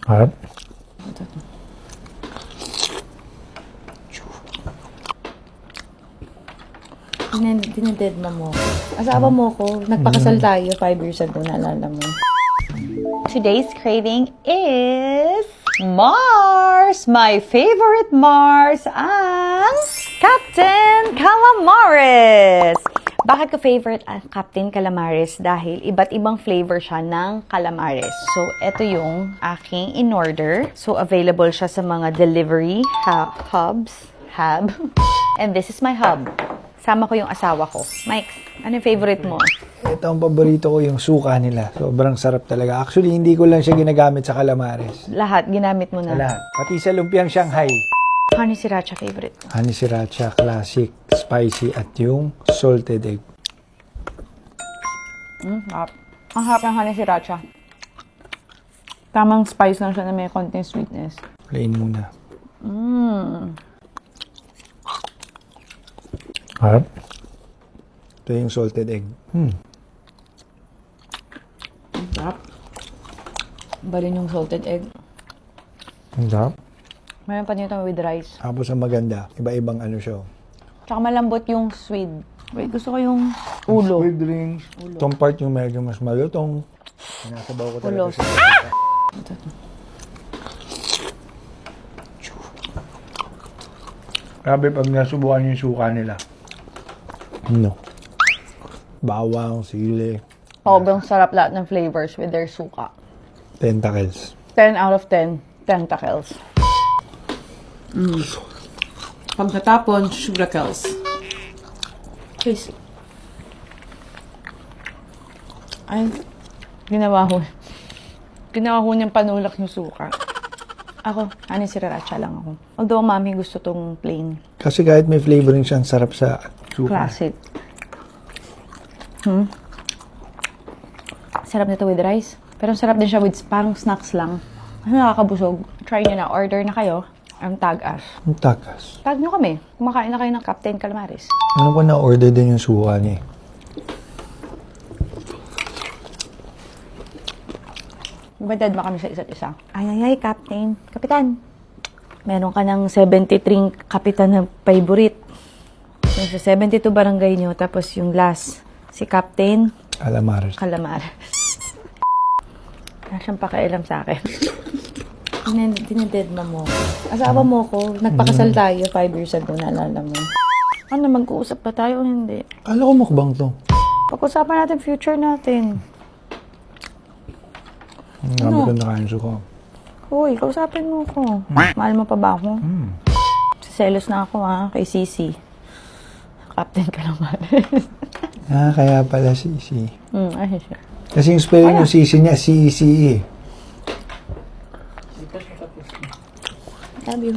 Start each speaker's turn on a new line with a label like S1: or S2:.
S1: Harap.
S2: Dinededma mo. Asawa mo ko. Nagpakasal tayo 5 years ago, naalala mo. Today's craving is Mars! My favorite Mars ang Captain Calamares! Bakit ko favorite ang Captain Calamares? Dahil iba't ibang flavor siya ng calamares. So, ito yung aking in-order. So, available siya sa mga delivery hubs. And this is my hub. Sama ko yung asawa ko. Mike, ano yung favorite mo?
S1: Ito ang paborito ko, yung suka nila. Sobrang sarap talaga. Actually, hindi ko lang siya ginagamit sa calamares.
S2: Lahat, ginamit mo na.
S1: Sa lahat. Pati sa lumpiang Shanghai.
S2: Honey Sriracha favorite ko.
S1: Honey Sriracha, classic, spicy, at yung salted egg.
S2: Harap. Ang harap ng Honey Sriracha. Tamang spice lang siya na may konting sweetness.
S1: Plain muna. Harap. Ito yung salted egg.
S2: Ang sarap. Balin yung salted egg.
S1: Ang sarap.
S2: Mayroon pa nito with rice.
S1: Tapos ang maganda, iba-ibang ano siya.
S2: Tsaka malambot yung swede. Wait, gusto ko yung ulo.
S1: Sweet drinks. Itong part yung medyo mas malutong. Nasabaw ko talaga
S2: Ulo.
S1: sa Grabe pag nasubukan yung suka nila. No. Bawang, sili,
S2: Sobrang sarap lahat ng flavors with their suka.
S1: tentacles.
S2: 10 out of 10 tentacles. Pagkatapon, sugarcales. Please. Ay, ginawa ko niyang panulak yung suka. Ako, Honey Sriracha lang ako. Although, mami gusto tong plain.
S1: Kasi kahit may flavoring siya, ang sarap sa suka.
S2: Classic. Sarap nito with rice. Pero sarap din siya with parang snacks lang. Ano nakakabusog? Try nyo na. Order na kayo. Ang tag us.
S1: Ang takas.
S2: Tag nyo kami. Kumakain na kayo ng Captain Calamares.
S1: Ano ko na-order din yung suka niya.
S2: Ibadad ba kami sa isa't isa? Ay, Captain. Kapitan. Meron ka ng 73 kapitan na favorite. Yung sa 72 barangay nyo. Tapos yung last, si Captain
S1: Calamares.
S2: Calamares. Wala siyang pakialam sa akin. Dinededma mo. Asawa mo ko. Nagpakasal tayo 5 years ago. Naalala mo. Ano, mag-uusap ba tayo o hindi?
S1: Kala ko mukbang to.
S2: Pag-usapan natin future natin.
S1: Grabe ko nakain suka.
S2: Uy, kausapin mo ko. Mahal mo pa ba ako? Selos na ako kay Sisi. Captain Calamares.
S1: Kaya pala sisi.
S2: Ay, siya.
S1: Kasi yung spelling yung sisi niya, C-E-C-E.
S2: Love you.